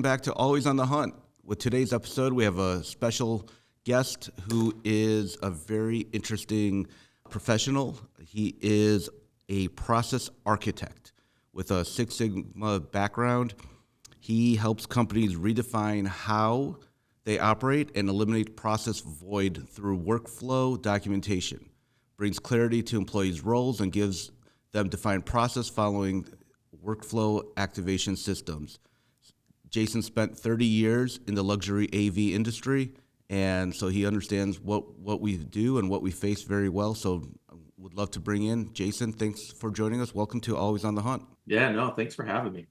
welcome back to Always on the Hunt. With today's episode, we have a special guest who is a very interesting professional. He is a process architect with a Six Sigma background. He helps companies redefine how they operate and eliminate process void through workflow documentation, brings clarity to employees' roles, and gives them defined process following workflow activation systems. Jason spent 30 years in the luxury AV industry, and so he understands what we do and what we face very well. So would love to bring in Jason. Thanks for joining us. Welcome to Always on the Hunt. Yeah, no, thanks for having me.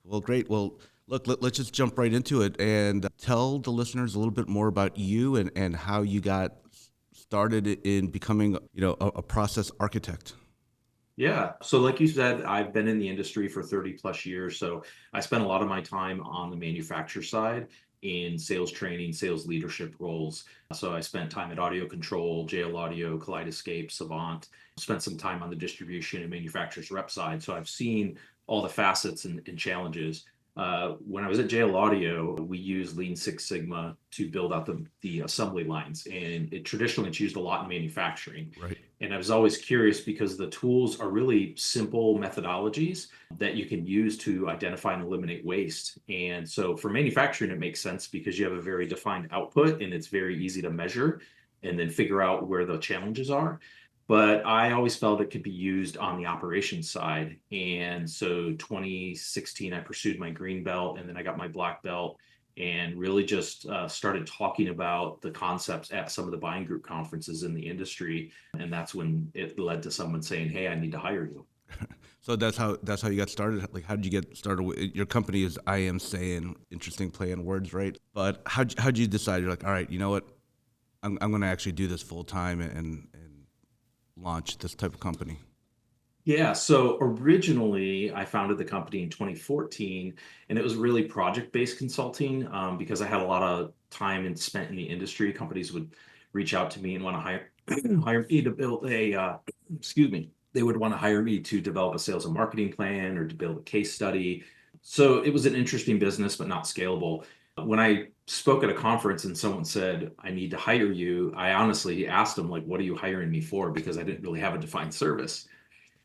Well, great. Well, look, let's just jump right into it and tell the listeners a little bit more about you and how you got started in becoming, a process architect. Yeah. So like you said, I've been in the industry for 30 plus years. So I spent a lot of my time on the manufacturer side in sales training, sales leadership roles. So I spent time at Audio Control, JL Audio, Kaleidoscape, Savant, spent some time on the distribution and manufacturers rep side. So I've seen all the facets and challenges. When I was at JL Audio, we used Lean Six Sigma to build out the assembly lines, and it traditionally it's used a lot in manufacturing. Right. And I was always curious because the tools are really simple methodologies that you can use to identify and eliminate waste. And so for manufacturing, it makes sense because you have a very defined output and it's very easy to measure and then figure out where the challenges are. But I always felt it could be used on the operations side. And so 2016, I pursued my green belt, and then I got my black belt and really just started talking about the concepts at some of the buying group conferences in the industry. And that's when it led to someone saying, hey, I need to hire you. So that's how you got started. Like, how did you get started? Your company is I Am Sayen, interesting play on words, right? But how'd you decide? You're like, all right, you know what? I'm going to actually do this full time and launch this type of company. Yeah, so originally I founded the company in 2014, and it was really project-based consulting because I had a lot of time and spent in the industry. Companies would reach out to me and want to hire me to build they would want to hire me to develop a sales and marketing plan or to build a case study. So it was an interesting business, but not scalable. When I spoke at a conference and someone said, I need to hire you, I honestly asked them, like, what are you hiring me for? Because I didn't really have a defined service.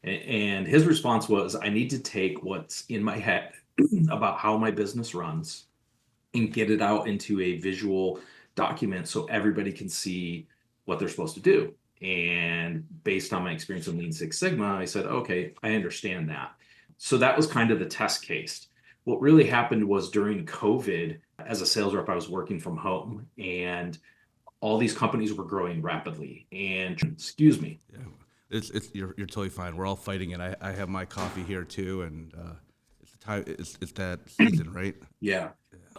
And his response was, I need to take what's in my head about how my business runs and get it out into a visual document so everybody can see what they're supposed to do. And based on my experience in Lean Six Sigma, I said, okay, I understand that. So that was kind of the test case. What really happened was during COVID, as a sales rep, I was working from home and all these companies were growing rapidly. And excuse me. Yeah. You're totally fine. We're all fighting it. I have my coffee here too, and it's the time. It's that season, right? Yeah.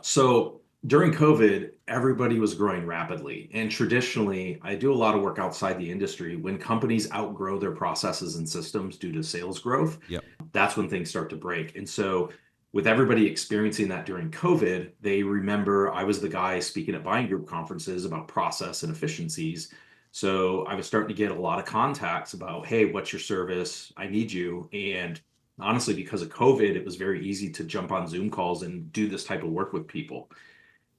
So during COVID, everybody was growing rapidly, and traditionally, I do a lot of work outside the industry. When companies outgrow their processes and systems due to sales growth, Yep. That's when things start to break. And so, with everybody experiencing that during COVID, they remember I was the guy speaking at buying group conferences about process and efficiencies. So I was starting to get a lot of contacts about, hey, what's your service? I need you. And honestly, because of COVID, it was very easy to jump on Zoom calls and do this type of work with people.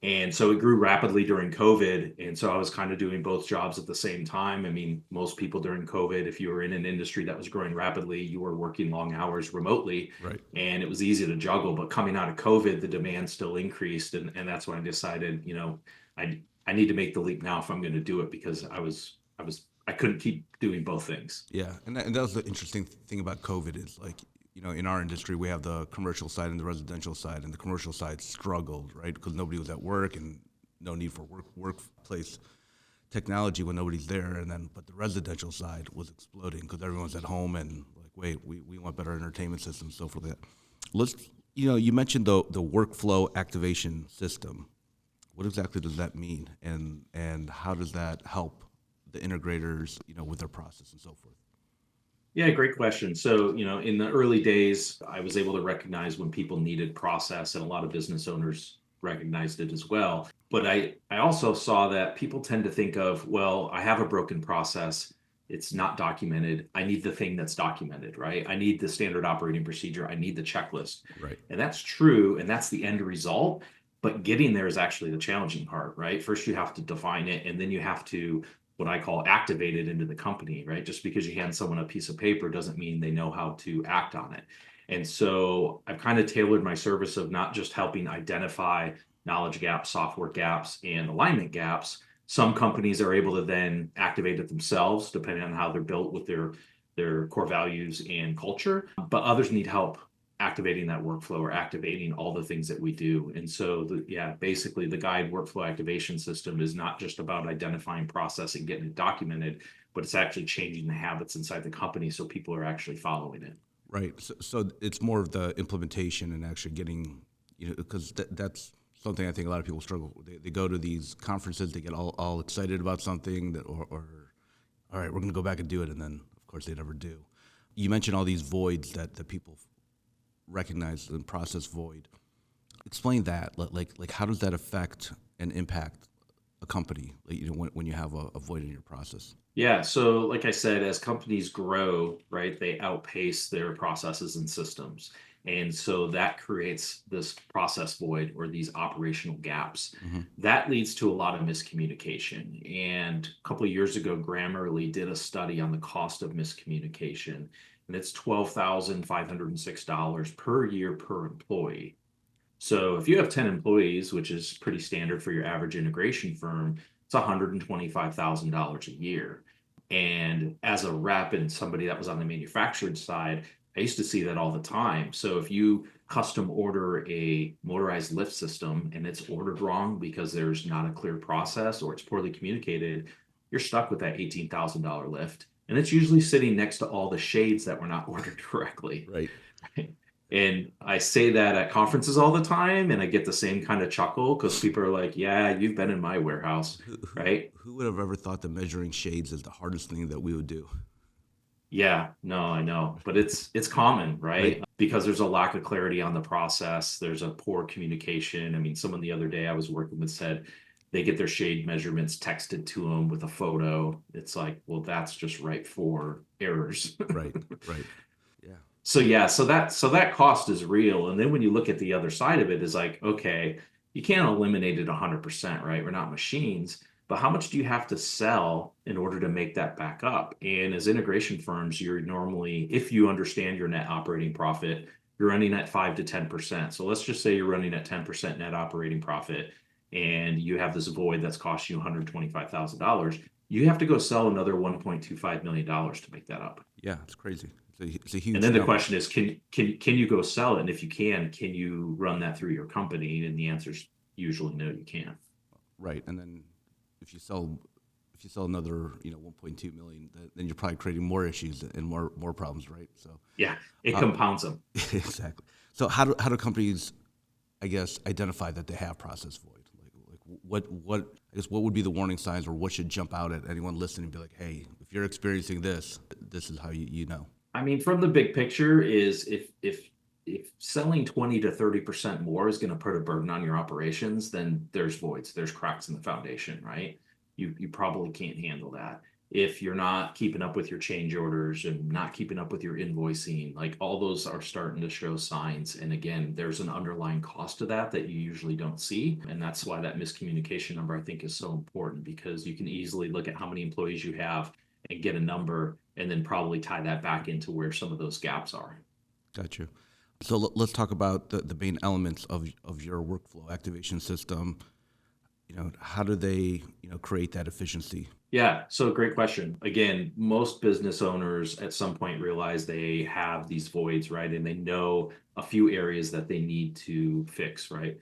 And so it grew rapidly during COVID. And so I was kind of doing both jobs at the same time. I mean, most people during COVID, if you were in an industry that was growing rapidly, you were working long hours remotely. Right. And it was easy to juggle. But coming out of COVID, the demand still increased. And that's when I decided, I need to make the leap now if I'm going to do it, because I couldn't keep doing both things. Yeah, and that was the interesting thing about COVID is, like, in our industry we have the commercial side and the residential side, and the commercial side struggled, right, because nobody was at work and no need for workplace technology when nobody's there, but the residential side was exploding because everyone's at home and like, wait, we want better entertainment systems, so for that. You mentioned the workflow activation system. What exactly does that mean, and how does that help the integrators, with their process and so forth? Yeah, great question. So, in the early days, I was able to recognize when people needed process, and a lot of business owners recognized it as well. But I also saw that people tend to think of, well, I have a broken process. it's not documented. I need the thing that's documented, right? I need the standard operating procedure. I need the checklist. Right. And that's true. And that's the end result. But getting there is actually the challenging part, right? First, you have to define it, and then you have to what I call activate it into the company, right? Just because you hand someone a piece of paper doesn't mean they know how to act on it. And so I've kind of tailored my service of not just helping identify knowledge gaps, software gaps, and alignment gaps. Some companies are able to then activate it themselves, depending on how they're built with their core values and culture. But others need help activating that workflow or activating all the things that we do. And so, basically, the guide workflow activation system is not just about identifying process and getting it documented, but it's actually changing the habits inside the company so people are actually following it. Right. So it's more of the implementation and actually getting, because that's something I think a lot of people struggle with. They go to these conferences, they get all excited about something, or all right, we're going to go back and do it. And then, of course, they never do. You mentioned all these voids that people recognize and process void. Explain that. Like how does that affect and impact a company? When you have a void in your process. Yeah, so like I said, as companies grow, right, they outpace their processes and systems. And so that creates this process void or these operational gaps. Mm-hmm. That leads to a lot of miscommunication. And a couple of years ago, Grammarly did a study on the cost of miscommunication, and it's $12,506 per year per employee. So if you have 10 employees, which is pretty standard for your average integration firm, it's $125,000 a year. And as a rep and somebody that was on the manufactured side, I used to see that all the time. So if you custom order a motorized lift system and it's ordered wrong because there's not a clear process or it's poorly communicated, you're stuck with that $18,000 lift. And it's usually sitting next to all the shades that were not ordered correctly. Right. And I say that at conferences all the time, and I get the same kind of chuckle because people are like, yeah, you've been in my warehouse, right? Who would have ever thought that measuring shades is the hardest thing that we would do? Yeah, no, I know, but it's common, right? Right. Because there's a lack of clarity on the process. There's a poor communication. I mean, someone the other day I was working with said they get their shade measurements texted to them with a photo. It's like, well, that's just right for errors. Right. Right. Yeah. So that cost is real. And then when you look at the other side of it, is like, okay, you can't eliminate it 100%, right? We're not machines, but how much do you have to sell in order to make that back up? And as integration firms, you're normally, if you understand your net operating profit, you're running at 5 to 10%. So let's just say you're running at 10% net operating profit and you have this void that's cost you $125,000. You have to go sell another $1.25 million to make that up. Yeah, it's crazy. It's a huge. And then the number. question is, can you go sell it? And if you can you run that through your company? And the answer is usually no, you can't. Right, and then if you sell another 1.2 million, then you're probably creating more issues and more problems, right? So Yeah, it compounds them. exactly. So how do companies, I guess, identify that they have process void? Like what I guess what would be the warning signs, or what should jump out at anyone listening and be like, hey, if you're experiencing this is how you know. I mean, from the big picture is if selling 20 to 30% more is going to put a burden on your operations, then there's voids, there's cracks in the foundation, right? You probably can't handle that. If you're not keeping up with your change orders and not keeping up with your invoicing, like all those are starting to show signs. And again, there's an underlying cost to that you usually don't see. And that's why that miscommunication number, I think, is so important, because you can easily look at how many employees you have and get a number and then probably tie that back into where some of those gaps are. Got you. So let's talk about the main elements of your workflow activation system. How do they create that efficiency? Yeah, so great question. Again, most business owners at some point realize they have these voids, right? And they know a few areas that they need to fix, right?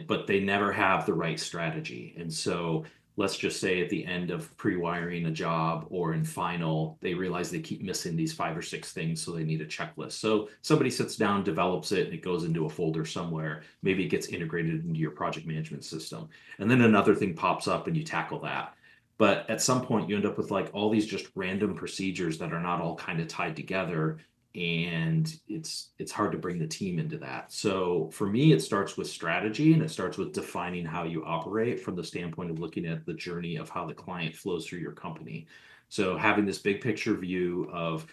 But they never have the right strategy. And so let's just say at the end of pre-wiring a job or in final, they realize they keep missing these 5 or 6 things, so they need a checklist. So somebody sits down, develops it, and it goes into a folder somewhere. Maybe it gets integrated into your project management system. And then another thing pops up and you tackle that. But at some point you end up with like all these just random procedures that are not all kind of tied together. and it's hard to bring the team into that. So for me, it starts with strategy, and it starts with defining how you operate from the standpoint of looking at the journey of how the client flows through your company. So having this big picture view of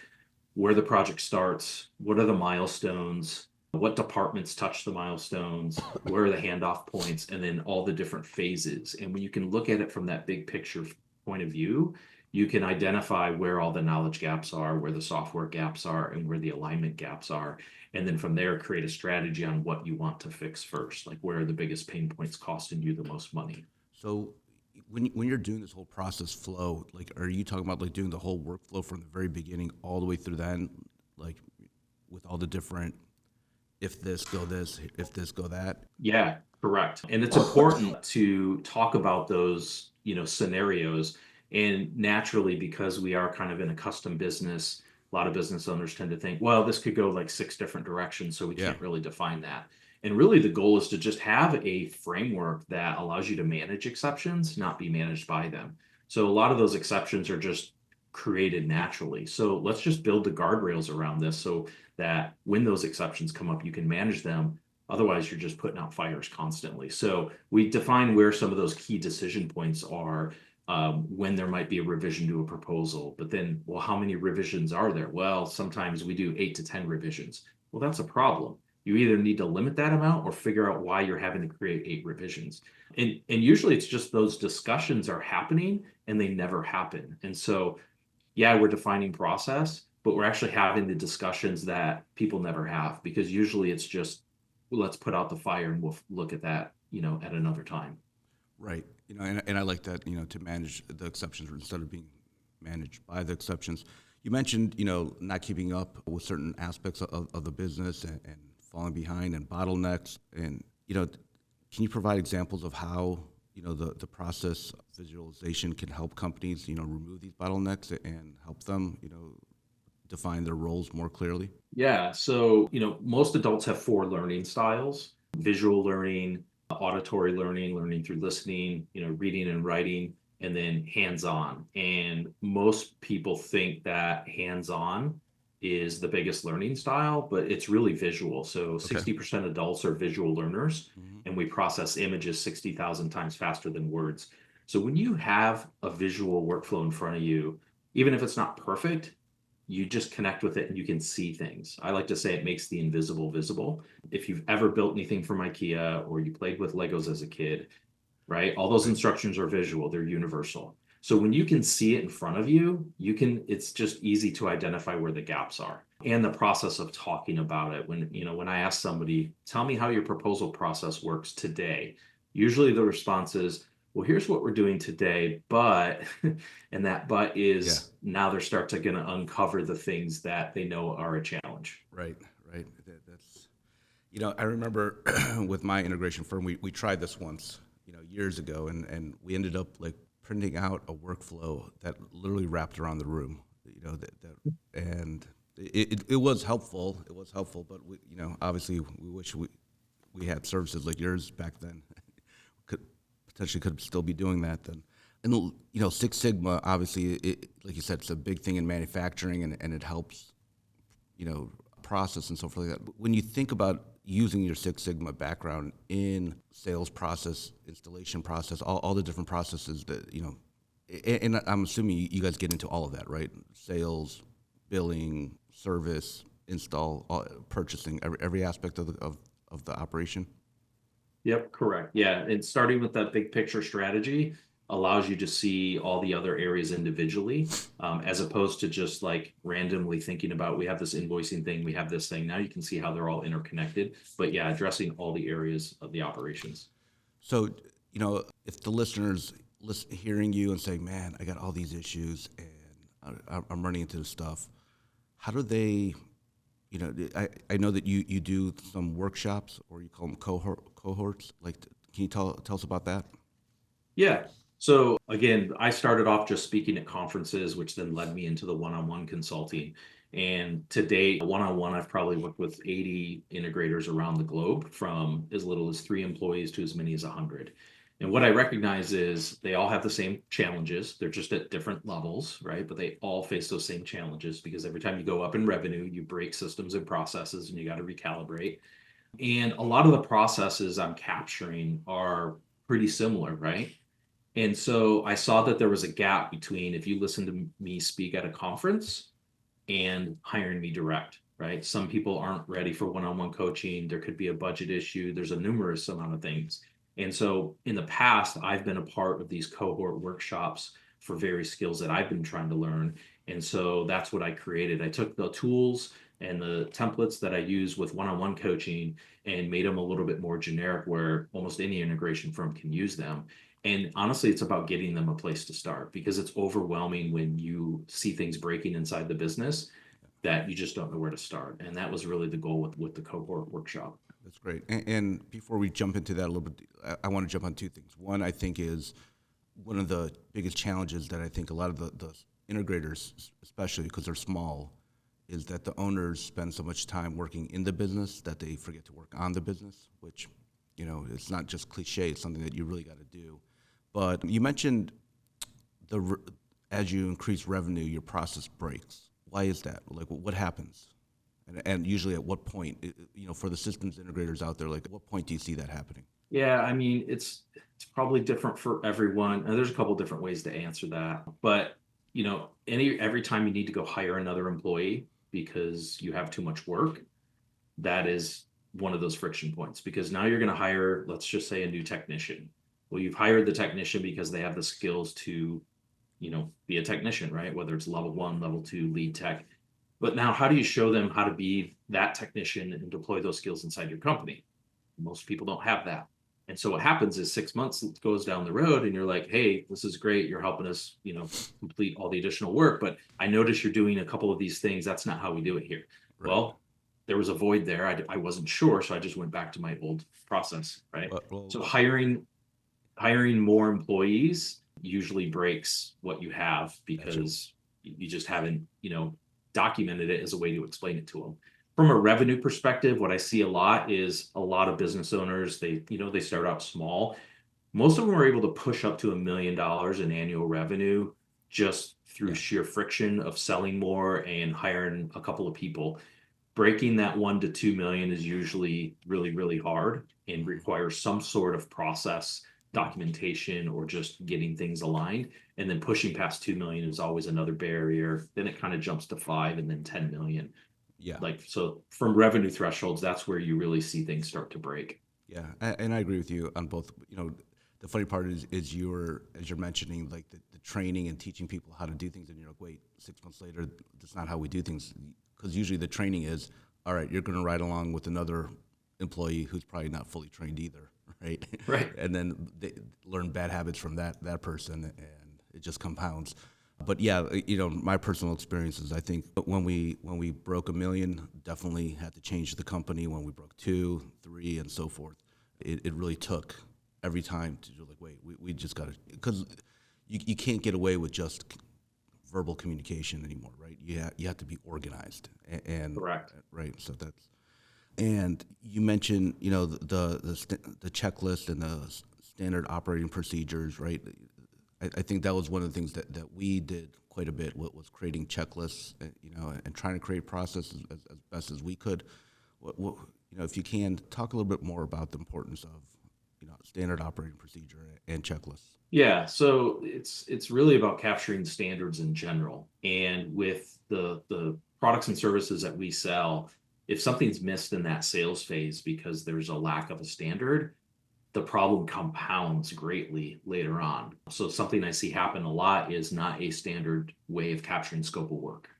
where the project starts, what are the milestones, what departments touch the milestones, where are the handoff points, and then all the different phases. And when you can look at it from that big picture point of view, you can identify where all the knowledge gaps are, where the software gaps are, and where the alignment gaps are. And then from there, create a strategy on what you want to fix first, like where are the biggest pain points costing you the most money. So when you're doing this whole process flow, like, are you talking about like doing the whole workflow from the very beginning all the way through the end, like with all the different if this go this, if this go that? Yeah, correct. And it's important to talk about those, scenarios. And naturally, because we are kind of in a custom business, a lot of business owners tend to think, well, this could go like six different directions, so we Yeah. can't really define that. And really, the goal is to just have a framework that allows you to manage exceptions, not be managed by them. So a lot of those exceptions are just created naturally. So let's just build the guardrails around this so that when those exceptions come up, you can manage them. Otherwise, you're just putting out fires constantly. So we define where some of those key decision points are, when there might be a revision to a proposal. But then, well, how many revisions are there? Well, sometimes we do 8 to 10 revisions. Well, that's a problem. You either need to limit that amount or figure out why you're having to create 8 revisions. And usually it's just those discussions are happening and they never happen. And so, yeah, we're defining process, but we're actually having the discussions that people never have, because usually it's just, well, let's put out the fire and we'll look at that, at another time. Right. And I like that, to manage the exceptions instead of being managed by the exceptions. You mentioned, not keeping up with certain aspects of the business and falling behind and bottlenecks. And, can you provide examples of how, the process visualization can help companies, remove these bottlenecks and help them, define their roles more clearly? Yeah. So, most adults have 4 learning styles: visual learning, auditory learning, learning through listening, reading and writing, and then hands on. And most people think that hands on is the biggest learning style, but it's really visual. So Okay. 60% adults are visual learners, Hmm. and we process images 60,000 times faster than words. So when you have a visual workflow in front of you, even if it's not perfect, you just connect with it and you can see things. I like to say it makes the invisible visible. If you've ever built anything from IKEA or you played with Legos as a kid, right? All those Right. instructions are visual, they're universal. So when you can see it in front of you, it's just easy to identify where the gaps are. And the process of talking about it. When I ask somebody, tell me how your proposal process works today, usually the response is, well, here's what we're doing today, but, and that but Yeah. is now they're start to gonna uncover the things that they know are a challenge. Right. Right. That's, I remember with my integration firm, we tried this once, years ago, and we ended up like printing out a workflow that literally wrapped around the room, and it was helpful. It was helpful, but obviously we wish we had services like yours back then. Could potentially could still be doing that then. And Six Sigma, obviously, like you said, it's a big thing in manufacturing, and it helps, process and so forth like that. But when you think about using your Six Sigma background in sales process, installation process, all the different processes that, and I'm assuming you guys get into all of that, right? Sales, billing, service, install, purchasing, every aspect of the operation. Yep, correct. Yeah, and starting with that big picture strategy allows you to see all the other areas individually, as opposed to just like randomly thinking about, we have this invoicing thing, we have this thing. Now you can see how they're all interconnected. But yeah, addressing all the areas of the operations. So, if the listeners hearing you and saying, "Man, I got all these issues and I'm running into this stuff," how do they, I know that you do some workshops, or you call them cohorts. Like, can you tell us about that? Yeah. So again, I started off just speaking at conferences, which then led me into the one-on-one consulting. And to date, one-on-one, I've probably worked with 80 integrators around the globe, from as little as 3 employees to as many as 100. And what I recognize is they all have the same challenges. They're just at different levels, right? But they all face those same challenges because every time you go up in revenue, you break systems and processes and you got to recalibrate. And a lot of the processes I'm capturing are pretty similar, right? And so I saw that there was a gap between if you listen to me speak at a conference and hiring me direct, right? Some people aren't ready for one-on-one coaching. There could be a budget issue. There's a numerous amount of things. And so in the past, I've been a part of these cohort workshops for various skills that I've been trying to learn. And so that's what I created. I took the tools and the templates that I use with one-on-one coaching and made them a little bit more generic where almost any integration firm can use them. And honestly, it's about getting them a place to start because it's overwhelming when you see things breaking inside the business that you just don't know where to start. And that was really the goal with the cohort workshop. That's great. And before we jump into that a little bit, I want to jump on two things. One, I think is one of the biggest challenges that I think a lot of the integrators, especially because they're small, is that the owners spend so much time working in the business that they forget to work on the business, which, it's not just cliche, it's something that you really got to do. But you mentioned as you increase revenue, your process breaks. Why is that? Like, what happens? And usually at what point, for the systems integrators out there, like at what point do you see that happening? Yeah, I mean, it's probably different for everyone. And there's a couple different ways to answer that. But every time you need to go hire another employee because you have too much work, that is one of those friction points because now you're going to hire, let's just say, a new technician. Well, you've hired the technician because they have the skills to, be a technician, right? Whether it's level 1, level 2, lead tech. But now how do you show them how to be that technician and deploy those skills inside your company? Most people don't have that. And so what happens is 6 months goes down the road and you're like, hey, this is great. You're helping us, complete all the additional work. But I notice you're doing a couple of these things. That's not how we do it here. Right. Well, there was a void there. I wasn't sure. So I just went back to my old process, right? So hiring more employees usually breaks what you have because you just haven't, documented it as a way to explain it to them. From a revenue perspective, what I see a lot is a lot of business owners, they start out small. Most of them are able to push up to $1 million in annual revenue just through sheer friction of selling more and hiring a couple of people. Breaking that 1 to 2 million is usually really, really hard and requires some sort of process, documentation, or just getting things aligned. And then pushing past 2 million is always another barrier. Then it kind of jumps to 5 and then 10 million. Yeah. So from revenue thresholds, that's where you really see things start to break. Yeah, and I agree with you on both. The funny part is as you're mentioning, like the training and teaching people how to do things, and you're like, wait, 6 months later, that's not how we do things. Because usually the training is, all right, you're going to ride along with another employee who's probably not fully trained either, right? Right. And then they learn bad habits from that person, and it just compounds. But yeah, my personal experiences, I think when we broke 1 million, definitely had to change the company. When we broke 2, 3, and so forth, it really took every time to like, wait, we just got to, because you can't get away with just verbal communication anymore, right? You have to be organized and Correct. Right. So and you mentioned, the checklist and the standard operating procedures, right? I think that was one of the things that we did quite a bit, was creating checklists, and trying to create processes as best as we could. If you can, talk a little bit more about the importance of, standard operating procedure and checklists. Yeah, so it's really about capturing standards in general. And with the products and services that we sell, if something's missed in that sales phase because there's a lack of a standard, the problem compounds greatly later on. So something I see happen a lot is not a standard way of capturing scope of work.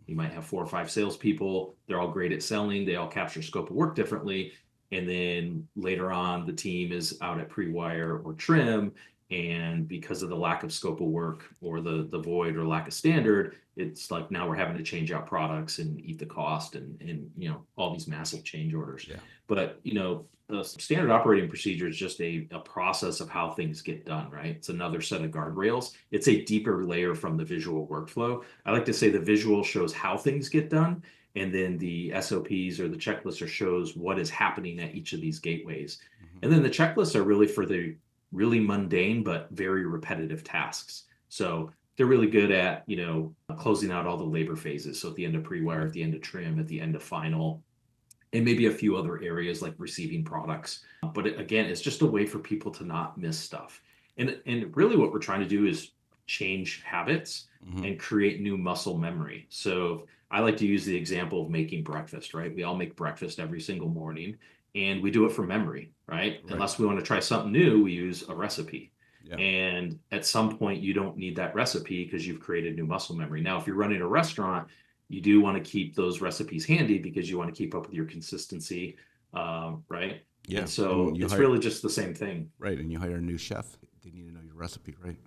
You might have 4 or 5 salespeople. They're all great at selling. They all capture scope of work differently. And then later on, the team is out at pre-wire or trim. And because of the lack of scope of work or the void or lack of standard, it's like now we're having to change out products and eat the cost and all these massive change orders. Yeah. But, the standard operating procedure is just a process of how things get done, right? It's another set of guardrails. It's a deeper layer from the visual workflow. I like to say the visual shows how things get done, and then the SOPs or the checklists shows what is happening at each of these gateways. Mm-hmm. And then the checklists are really for the really mundane but very repetitive tasks. So they're really good at, closing out all the labor phases. So at the end of pre-wire, Right. at the end of trim, at the end of final, and maybe a few other areas like receiving products. But again, it's just a way for people to not miss stuff. And really what we're trying to do is change habits Hmm. and create new muscle memory. So I like to use the example of making breakfast, right? We all make breakfast every single morning and we do it from memory, right? Right. Unless we want to try something new, we use a recipe. Yeah. And at some point, you don't need that recipe because you've created new muscle memory. Now, if you're running a restaurant, you do want to keep those recipes handy because you want to keep up with your consistency, right? Yeah. And so And you it's hire really just the same thing. right, and you hire a new chef. They need to know your recipe, right?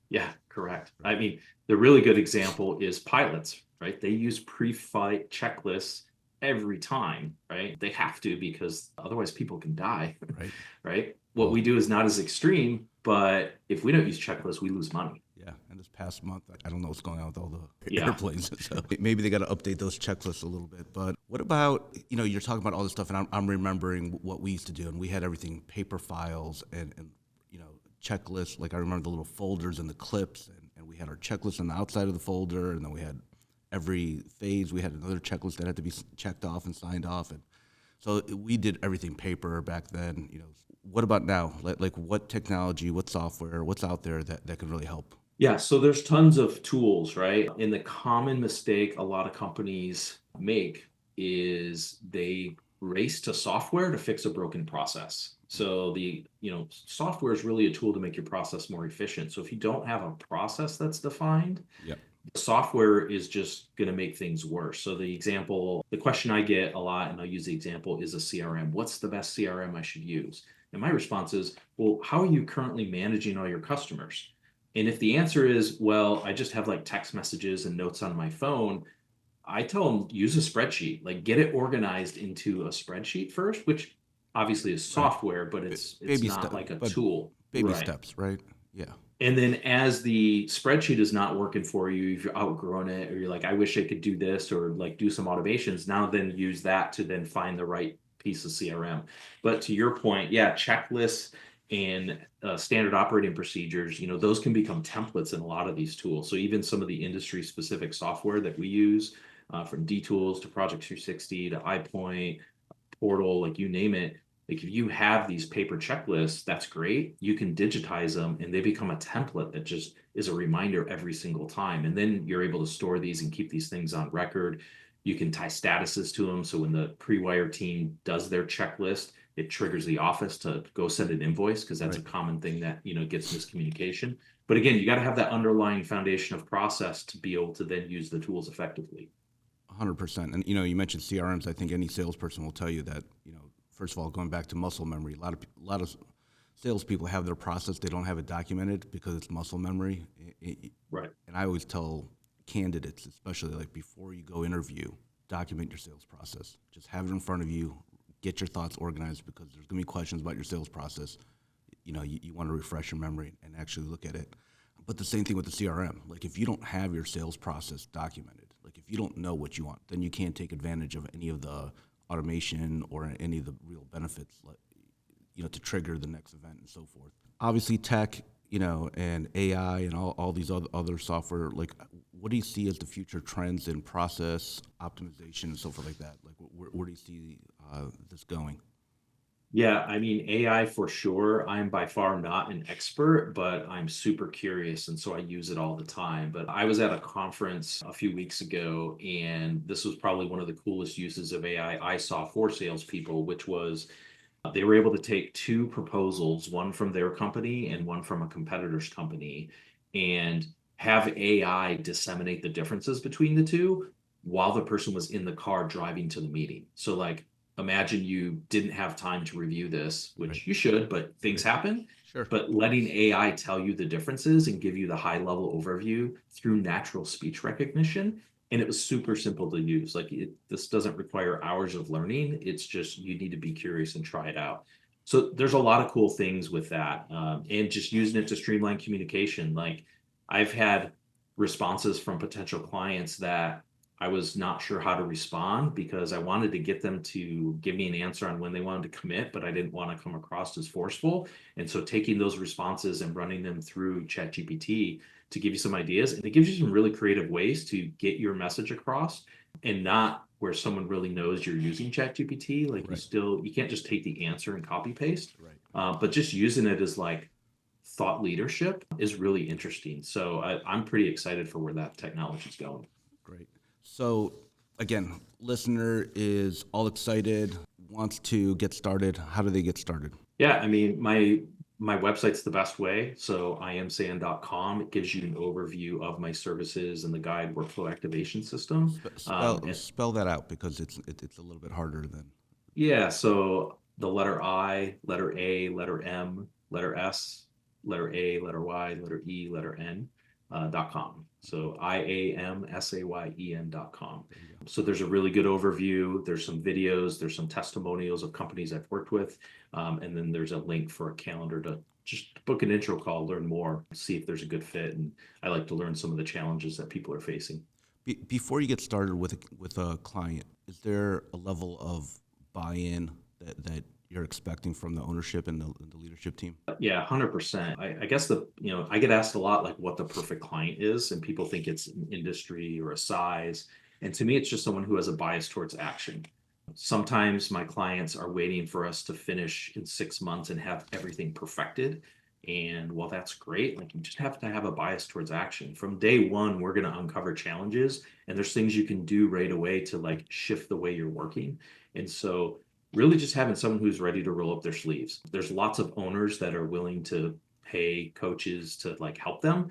Yeah, correct. Right. I mean, the really good example is pilots, right? They use pre-flight checklists every time, right? They have to because otherwise people can die, Right. right? What Well, we do is not as extreme, but if we don't use checklists, we lose money. yeah. And this past month, I don't know what's going on with all the Yeah. airplanes. So maybe they got to update those checklists a little bit. But what about, you're talking about all this stuff, and I'm remembering what we used to do, and we had everything paper files and checklists. Like I remember the little folders and the clips, and we had our checklist on the outside of the folder, and then we had every phase, we had another checklist that had to be checked off and signed off. And so we did everything paper back then. What about now? Like what technology, what software, what's out there that can really help? Yeah, so there's tons of tools, right? And the common mistake a lot of companies make is they race to software to fix a broken process. So software is really a tool to make your process more efficient. So if you don't have a process that's defined, Yep. the software is just going to make things worse. So the question I get a lot, and I'll use the example, is a CRM. What's the best CRM I should use? And my response is, well, how are you currently managing all your customers? And if the answer is, well, I just have like text messages and notes on my phone, I tell them use a spreadsheet, like get it organized into a spreadsheet first, which obviously is Right. software, but it's Baby not step, like a but tool. baby Right. steps, right? Yeah. And then as the spreadsheet is not working for you, if you're outgrowing it, or you're like, I wish I could do this, or like do some automations, now then use that to then find the right piece of CRM. But to your point, yeah, checklists and standard operating procedures, those can become templates in a lot of these tools. So even some of the industry specific software that we use, from D Tools to Project 360 to iPoint, Portal, like you name it, like if you have these paper checklists, that's great. You can digitize them and they become a template that just is a reminder every single time. And then you're able to store these and keep these things on record. You can tie statuses to them. So when the pre-wire team does their checklist, it triggers the office to go send an invoice because that's a Right. common thing that, gets miscommunication. But again, you got to have that underlying foundation of process to be able to then use the tools effectively. 100%. And you mentioned CRMs. I think any salesperson will tell you that, first of all, going back to muscle memory, a lot of salespeople have their process. They don't have it documented because it's muscle memory. Right. And I always tell candidates, especially like before you go interview, document your sales process. Just have it in front of you. Get your thoughts organized because there's going to be questions about your sales process. You want to refresh your memory and actually look at it. But the same thing with the CRM. Like if you don't have your sales process documented, like if you don't know what you want, then you can't take advantage of any of the automation or any of the real benefits, like, to trigger the next event and so forth. Obviously, tech, and AI and all these other software. Like, what do you see as the future trends in process optimization and so forth like that? Like, where do you see this going? Yeah, I mean, AI for sure. I'm by far not an expert, but I'm super curious. And so I use it all the time. But I was at a conference a few weeks ago, and this was probably one of the coolest uses of AI I saw for salespeople, which was they were able to take two proposals, one from their company and one from a competitor's company, and have AI disseminate the differences between the two while the person was in the car driving to the meeting. So, like, imagine you didn't have time to review this, Right. which you should, but things Right. happen. Sure. But letting AI tell you the differences and give you the high level overview through natural speech recognition, and it was super simple to use. Like this doesn't require hours of learning. It's just you need to be curious and try it out. So there's a lot of cool things with that, and just using it to streamline communication. Like I've had responses from potential clients that I was not sure how to respond because I wanted to get them to give me an answer on when they wanted to commit, but I didn't want to come across as forceful. And so taking those responses and running them through ChatGPT to give you some ideas, and it gives you some really creative ways to get your message across, and not where someone really knows you're using ChatGPT. Like Right. you can't just take the answer and copy paste, Right. but just using it as like thought leadership is really interesting. So I'm pretty excited for where that technology is going. Great. So, again, listener is all excited, wants to get started. How do they get started? Yeah, I mean, my website's the best way. So iamsayen.com. It gives you an overview of my services and the guide workflow activation system. And Spell that out because it's a little bit harder than. yeah, so the letter I, letter A, letter M, letter S, letter A, letter Y, letter E, letter N, .com. So IAMSAYEN.com. There you go. So there's a really good overview. There's some videos, there's some testimonials of companies I've worked with. And then there's a link for a calendar to just book an intro call, learn more, see if there's a good fit. And I like to learn some of the challenges that people are facing. Before you get started with a client, is there a level of buy-in that you're expecting from the ownership and the leadership team? Yeah, 100%. I guess I get asked a lot like what the perfect client is, and people think it's an industry or a size. And to me, it's just someone who has a bias towards action. Sometimes my clients are waiting for us to finish in 6 months and have everything perfected. And while that's great, like you just have to have a bias towards action. From day one, we're going to uncover challenges, and there's things you can do right away to like shift the way you're working. And so really just having someone who's ready to roll up their sleeves. There's lots of owners that are willing to pay coaches to like help them,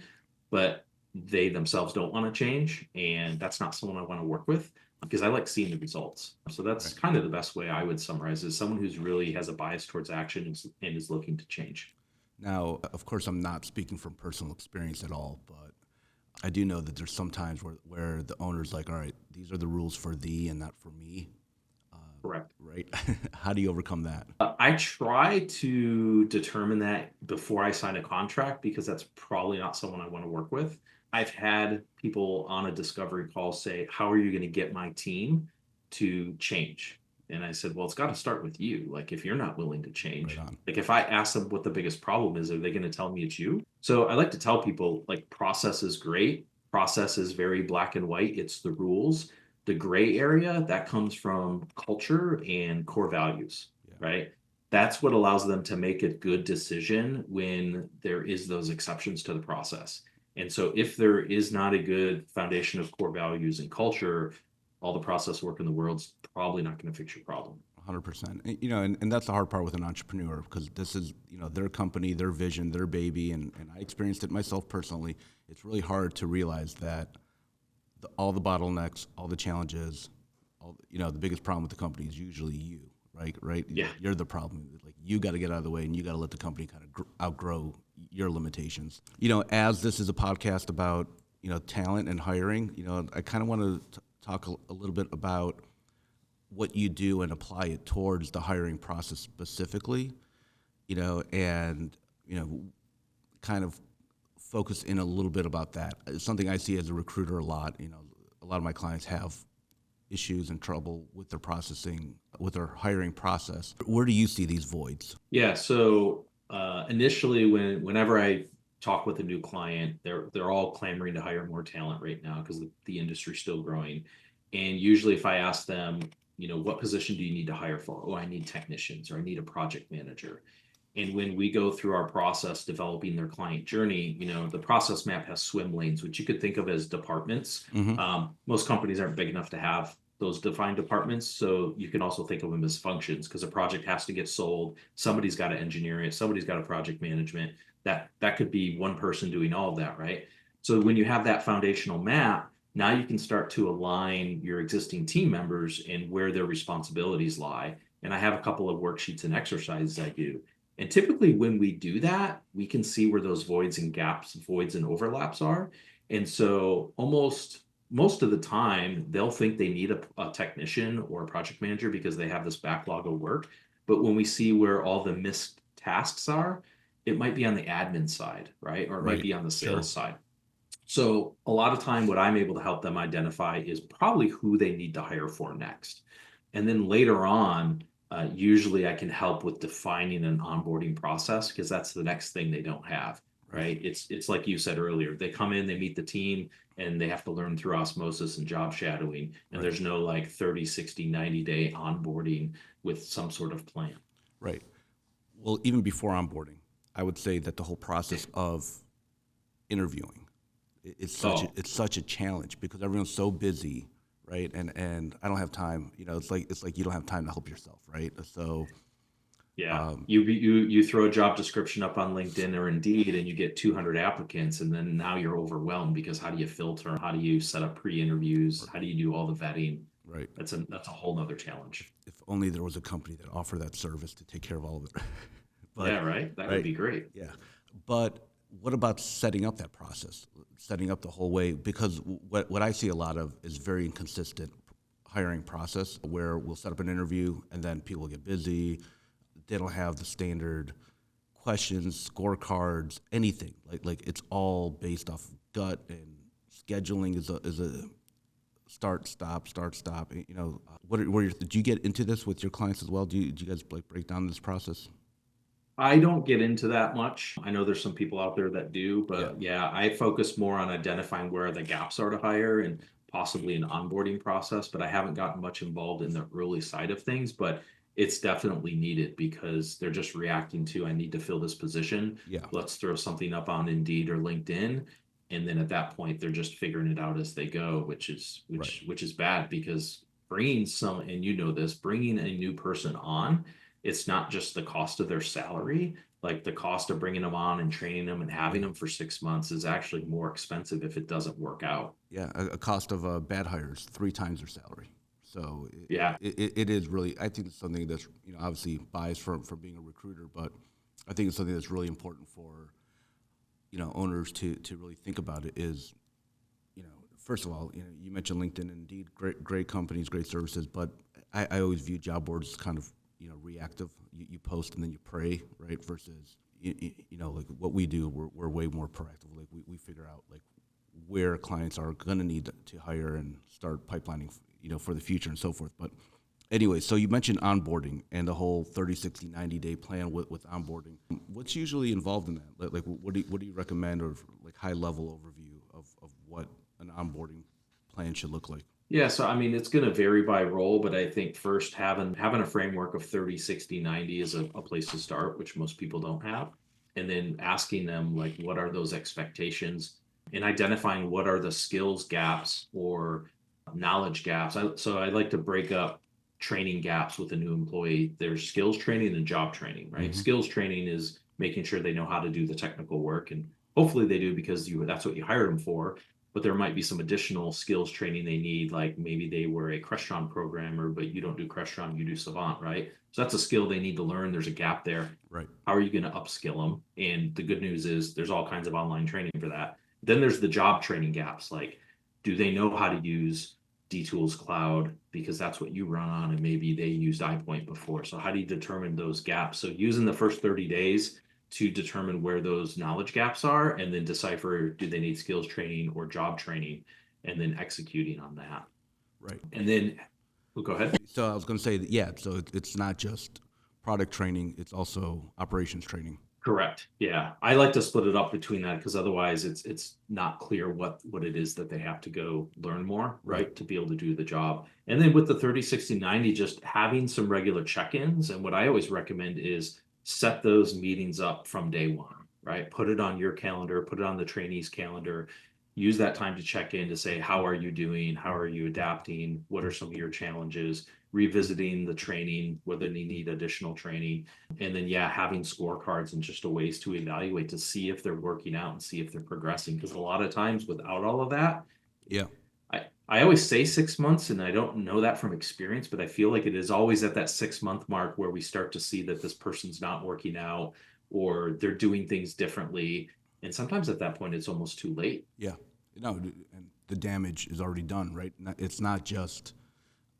but they themselves don't want to change. And that's not someone I want to work with because I like seeing the results. So that's Right. kind of the best way I would summarize is someone who's really has a bias towards action and is looking to change. Now, of course, I'm not speaking from personal experience at all, but I do know that there's some times where the owner's like, all right, these are the rules for thee and not for me, Correct. right? How do you overcome that? I try to determine that before I sign a contract because that's probably not someone I want to work with. I've had people on a discovery call say, "How are you going to get my team to change?" And I said, "Well, it's got to start with you. Like, if you're not willing to Right change, on. like, if I ask them what the biggest problem is, are they going to tell me it's you?" So I like to tell people, like, process is great. Process is very black and white. It's the rules. The gray area that comes from culture and core values, Yeah. right? That's what allows them to make a good decision when there is those exceptions to the process. And so if there is not a good foundation of core values and culture, all the process work in the world's probably not going to fix your problem. 100%. And that's the hard part with an entrepreneur because this is, their company, their vision, their baby. And I experienced it myself personally. It's really hard to realize that all the bottlenecks, all the challenges, the biggest problem with the company is usually you, right? Right? Yeah. You're the problem. Like you got to get out of the way and you got to let the company kind of outgrow your limitations. As this is a podcast about, talent and hiring, I kind of want to talk a little bit about what you do and apply it towards the hiring process specifically, and, kind of focus in a little bit about that. It's something I see as a recruiter a lot. A lot of my clients have issues and trouble with with their hiring process. Where do you see these voids? Yeah. So initially, whenever I talk with a new client, they're all clamoring to hire more talent right now because the industry's still growing. And usually, if I ask them, what position do you need to hire for? Oh, I need technicians or I need a project manager. And when we go through our process developing their client journey, the process map has swim lanes, which you could think of as departments. Mm-hmm. Most companies aren't big enough to have those defined departments. So you can also think of them as functions because a project has to get sold. Somebody's got to engineer it. Somebody's got a project management. That could be one person doing all of that, right? So when you have that foundational map, now you can start to align your existing team members and where their responsibilities lie. And I have a couple of worksheets and exercises I do. And typically, when we do that, we can see where those voids and gaps, voids and overlaps are. And so, almost most of the time, they'll think they need a technician or a project manager because they have this backlog of work. But when we see where all the missed tasks are, it might be on the admin side, right? Or it might Right. be on the Sure. sales side. So a lot of time, what I'm able to help them identify is probably who they need to hire for next. And then later on, usually I can help with defining an onboarding process because that's the next thing they don't have, Right. right? It's like you said earlier. They come in, they meet the team, and they have to learn through osmosis and job shadowing. And Right. there's no like 30, 60, 90-day onboarding with some sort of plan. Right. Well, even before onboarding, I would say that the whole process of interviewing Oh, it's such a challenge because everyone's so busy, right? And I don't have time. It's like you don't have time to help yourself, right? So yeah. um, You throw a job description up on LinkedIn or Indeed and you get 200 applicants and then now you're overwhelmed because how do you filter? How do you set up pre-interviews? How do you do all the vetting? right. That's a whole nother challenge. If only there was a company that offered that service to take care of all of it. But Yeah, right? That would right, be great. yeah. But what about setting up that process, setting up the whole way? Because what I see a lot of is very inconsistent hiring process where we'll set up an interview and then people get busy. They don't have the standard questions, scorecards, anything. Like it's all based off gut, and scheduling is a start stop. Did you get into this with your clients as well? Do you guys like break down this process? I don't get into that much. I know there's some people out there that do, Yeah. but yeah, I focus more on identifying where the gaps are to hire and possibly an onboarding process, but I haven't gotten much involved in the early side of things, but it's definitely needed because they're just reacting to, I need to fill this position. Yeah. Let's throw something up on Indeed or LinkedIn. And then at that point, they're just figuring it out as they go, which is Right. which is bad because bringing some, and you know this, bringing a new person on, it's not just the cost of their salary. Like the cost of bringing them on and training them and having Yeah. them for 6 months is actually more expensive if it doesn't work out. Yeah. A cost of bad hires 3 times their salary. So Yeah. it is really. I think it's something that's obviously biased from being a recruiter, but I think it's something that's really important for owners to really think about. It is first of all, you mentioned LinkedIn, Indeed, great companies, great services, but I always view job boards as kind of reactive. You post and then you pray, right? Versus like what we do, we're way more proactive. Like we figure out like where clients are going to need to hire and start pipelining, for the future and so forth. But anyway, so you mentioned onboarding and the whole 30, 60, 90-day plan with onboarding. What's usually involved in that? Like what do you recommend, or like high level overview of what an onboarding plan should look like? Yeah, so I mean it's going to vary by role, but I think first having a framework of 30, 60, 90 is a place to start, which most people don't have. And then asking them like what are those expectations and identifying what are the skills gaps or knowledge gaps. So I like to break up training gaps with a new employee. There's skills training and job training, right? Mm-hmm. Skills training is making sure they know how to do the technical work, and hopefully they do because that's what you hired them for, but there might be some additional skills training they need, like maybe they were a Crestron programmer, but you don't do Crestron, you do Savant, right? So that's a skill they need to learn. There's a gap there. Right. How are you going to upskill them? And the good news is there's all kinds of online training for that. Then there's the job training gaps, like do they know how to use DTools Cloud because that's what you run on, and maybe they used iPoint before. So how do you determine those gaps? So using the first 30 days to determine where those knowledge gaps are and then decipher do they need skills training or job training and then executing on that. Right. And then go ahead. So I was going to say that, yeah. So it's not just product training; it's also operations training. Correct. Yeah. I like to split it up between that because otherwise it's not clear what it is that they have to go learn more, Right. right? To be able to do the job. And then with the 30, 60, 90, just having some regular check-ins. And what I always recommend is set those meetings up from day one, right? Put it on your calendar, put it on the trainee's calendar. Use that time to check in to say, how are you doing? How are you adapting? What are some of your challenges? Revisiting the training, whether they need additional training, and then yeah, having scorecards and just a ways to evaluate to see if they're working out and see if they're progressing, because a lot of times without all of that, Yeah. I always say 6 months and I don't know that from experience, but I feel like it is always at that 6 month mark where we start to see that this person's not working out or they're doing things differently, and sometimes at that point it's almost too late. Yeah. No, and the damage is already done, right? It's not just,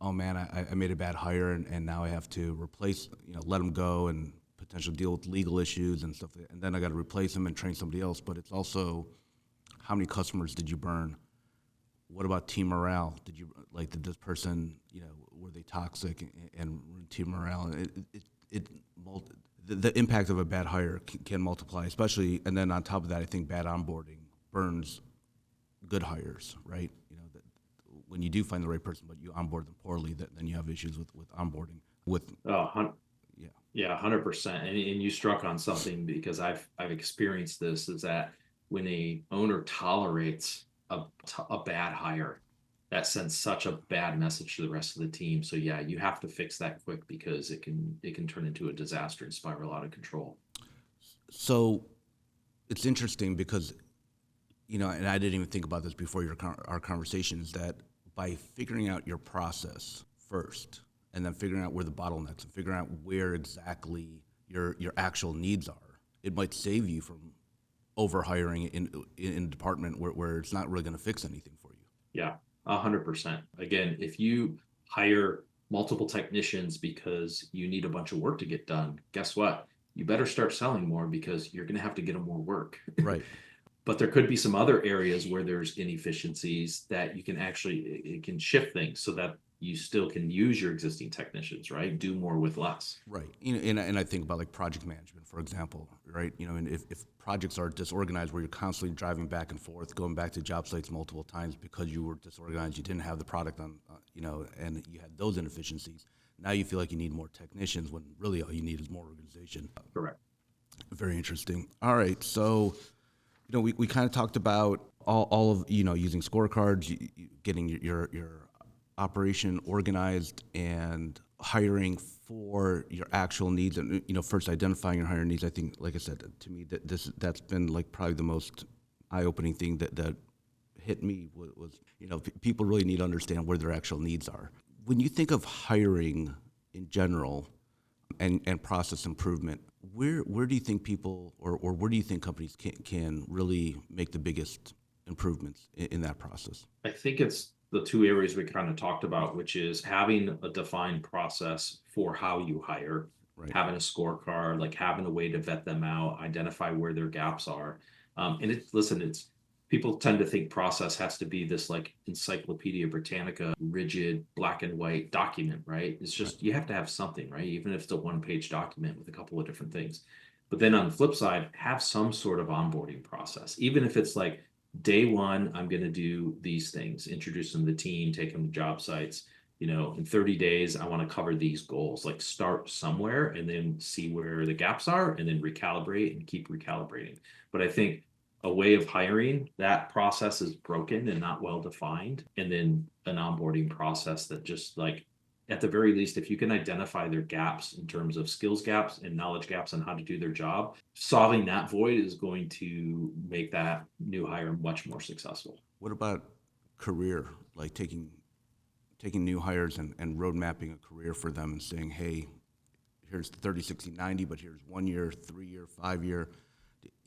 oh man, I made a bad hire and now I have to replace, let them go and potentially deal with legal issues and stuff, and then I got to replace them and train somebody else. But it's also How many customers did you burn? What about team morale? Did this person, were they toxic and ruin team morale? The impact of a bad hire can multiply, especially, and then on top of that, I think bad onboarding burns good hires, right? That when you do find the right person, but you onboard them poorly, then you have issues with onboarding. Yeah, Yeah, 100%. And you struck on something because I've experienced this is that when a owner tolerates a bad hire, that sends such a bad message to the rest of the team. So yeah, you have to fix that quick because it can turn into a disaster and spiral out of control. So it's interesting because, and I didn't even think about this before our conversation, is that by figuring out your process first and then figuring out where the bottlenecks and figuring out where exactly your actual needs are, it might save you from overhiring in a department where it's not really going to fix anything for you. Yeah, 100%. Again, if you hire multiple technicians because you need a bunch of work to get done, guess what? You better start selling more because you're going to have to get them more work. Right. But there could be some other areas where there's inefficiencies that you can actually, it can shift things so that you still can use your existing technicians, right? Do more with less. Right. And I think about like project management, for example, right? And if projects are disorganized where you're constantly driving back and forth, going back to job sites multiple times because you were disorganized, you didn't have the product on, and you had those inefficiencies. Now you feel like you need more technicians when really all you need is more organization. Correct. Very interesting. All right. So, we kind of talked about all of, using scorecards, getting your operation organized and hiring for your actual needs, and first identifying your hiring needs. I think, like I said, to me that's been like probably the most eye-opening thing that hit me was people really need to understand where their actual needs are. When you think of hiring in general and process improvement, where do you think people or where do you think companies can really make the biggest improvements in that process? I think it's the two areas we kind of talked about, which is having a defined process for how you hire, Right. having a scorecard, like having a way to vet them out, identify where their gaps are. And it's people tend to think process has to be this like Encyclopedia Britannica, rigid black and white document, right? It's just, you have to have something, right? Even if it's a one-page document with a couple of different things. But then on the flip side, have some sort of onboarding process, even if it's like, day one, I'm going to do these things, introduce them to the team, take them to job sites. In 30 days, I want to cover these goals, like start somewhere and then see where the gaps are and then recalibrate and keep recalibrating. But I think a way of hiring, that process is broken and not well defined. And then an onboarding process that just like, at the very least, if you can identify their gaps in terms of skills gaps and knowledge gaps on how to do their job, solving that void is going to make that new hire much more successful. What about career, like taking new hires and road mapping a career for them and saying, hey, here's 30, 60, 90, but here's 1 year, 3 year, 5 year.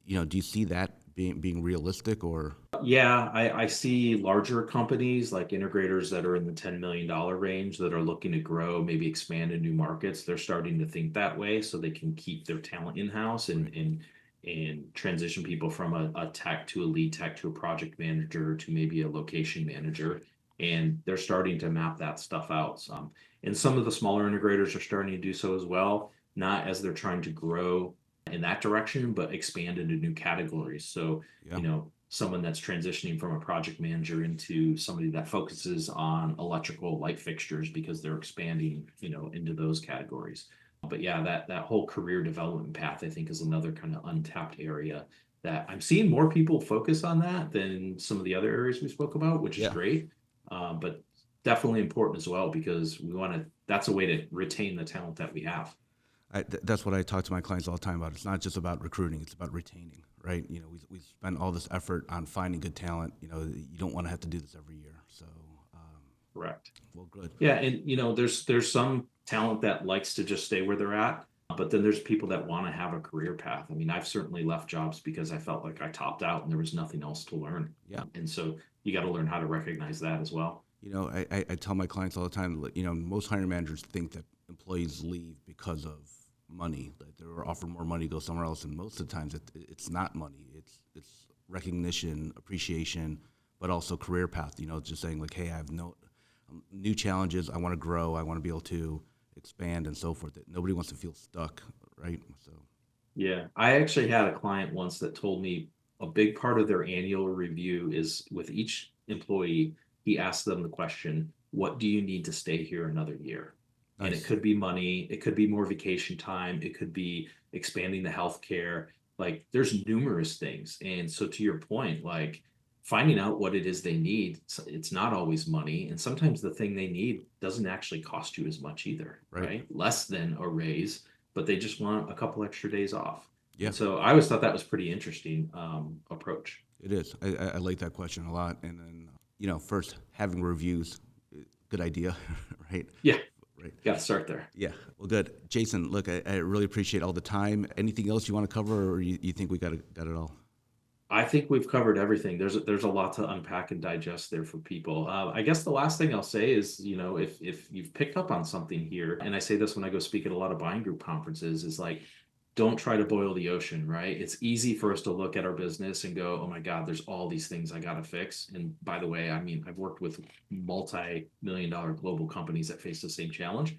Do you see that being realistic or? Yeah, I see larger companies like integrators that are in the $10 million range that are looking to grow, maybe expand in new markets. They're starting to think that way so they can keep their talent in-house and transition people from a tech to a lead tech to a project manager to maybe a location manager. And they're starting to map that stuff out. And some of the smaller integrators are starting to do so as well, not as they're trying to grow in that direction, but expand into new categories. So, Yeah. Someone that's transitioning from a project manager into somebody that focuses on electrical light fixtures because they're expanding, into those categories. But yeah, that whole career development path, I think, is another kind of untapped area that I'm seeing more people focus on that than some of the other areas we spoke about, which is Yeah. great. But definitely important as well because that's a way to retain the talent that we have. That's what I talk to my clients all the time about. It's not just about recruiting; it's about retaining, right? We spend all this effort on finding good talent. You don't want to have to do this every year. So, Correct. well, good. Yeah, and there's some talent that likes to just stay where they're at, but then there's people that want to have a career path. I mean, I've certainly left jobs because I felt like I topped out and there was nothing else to learn. Yeah. And so you got to learn how to recognize that as well. I tell my clients all the time. Most hiring managers think that employees leave because of money, that they were offered more money to go somewhere else, and most of the times it's not money. It's recognition, appreciation, but also career path. Just saying like, hey, I have new challenges. I want to grow. I want to be able to expand and so forth. That nobody wants to feel stuck, right? So Yeah, I actually had a client once that told me a big part of their annual review is with each employee, he asked them the question, what do you need to stay here another year? And it nice. could be money, it could be more vacation time, it could be expanding the healthcare. Like there's numerous things. And so to your point, like finding out what it is they need, it's not always money. And sometimes the thing they need doesn't actually cost you as much either, Right. right? Less than a raise, but they just want a couple extra days off. Yeah, And so I always thought that was pretty interesting approach. it is. I like that question a lot. And then, first having reviews, good idea, right? Yeah, Right. got to start there. Yeah. Well, good. Jason, look, I really appreciate all the time. Anything else you want to cover, or you think we got it all? I think we've covered everything. There's a lot to unpack and digest there for people. I guess the last thing I'll say is, if you've picked up on something here, and I say this when I go speak at a lot of buying group conferences, is like, don't try to boil the ocean, right? It's easy for us to look at our business and go, oh my God, there's all these things I got to fix. And by the way, I mean, I've worked with multi-million-dollar global companies that face the same challenge.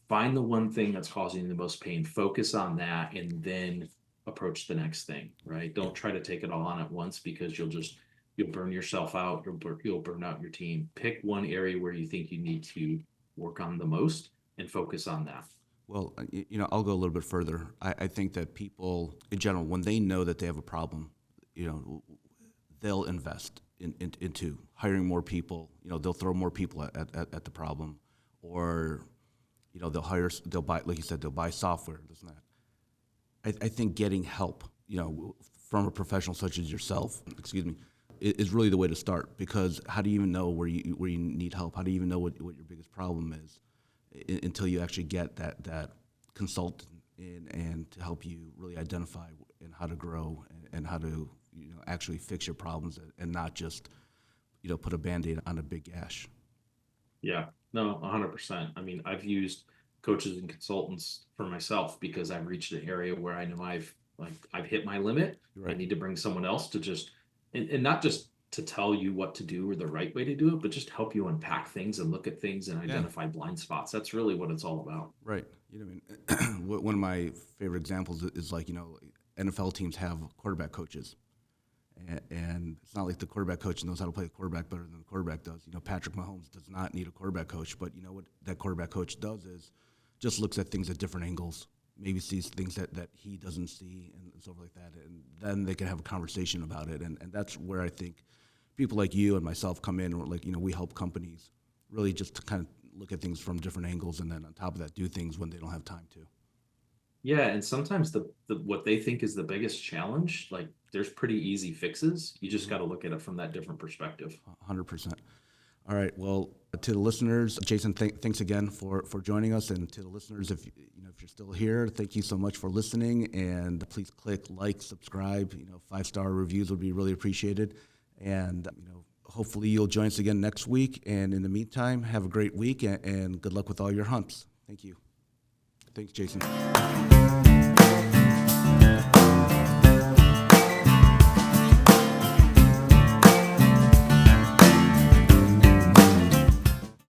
Find the one thing that's causing you the most pain, focus on that, and then approach the next thing, right? Don't try to take it all on at once because you'll burn yourself out, you'll burn out your team. Pick one area where you think you need to work on the most and focus on that. Well, I'll go a little bit further. I think that people in general, when they know that they have a problem, they'll invest into hiring more people. They'll throw more people at the problem, or they'll buy, like you said, they'll buy software, this and that. I think getting help, from a professional such as yourself, is really the way to start, because how do you even know where you need help? How do you even know what your biggest problem is until you actually get that consultant in and to help you really identify and how to grow and how to actually fix your problems and not just put a Band-Aid on a big gash. Yeah, no, 100%. I mean, I've used coaches and consultants for myself because I've reached an area where I know I've hit my limit. Right. I need to bring someone else to just and not just to tell you what to do or the right way to do it, but just help you unpack things and look at things and identify blind spots. That's really what it's all about. Right. One of my favorite examples is like, NFL teams have quarterback coaches. And it's not like the quarterback coach knows how to play the quarterback better than the quarterback does. Patrick Mahomes does not need a quarterback coach, but what that quarterback coach does is just looks at things at different angles, maybe sees things that he doesn't see and stuff like that. And then they can have a conversation about it. And that's where I think people like you and myself come in, or like, we help companies really just to kind of look at things from different angles, and then on top of that, do things when they don't have time to. Yeah, and sometimes the what they think is the biggest challenge, like there's pretty easy fixes. You just got to look at it from that different perspective. 100%. All right. Well, to the listeners, Jason, thanks again for joining us, and to the listeners, if you're still here, thank you so much for listening. And please click like, subscribe. 5-star reviews would be really appreciated. And hopefully you'll join us again next week. And in the meantime, have a great week and good luck with all your hunts. Thank you. Thanks, Jason.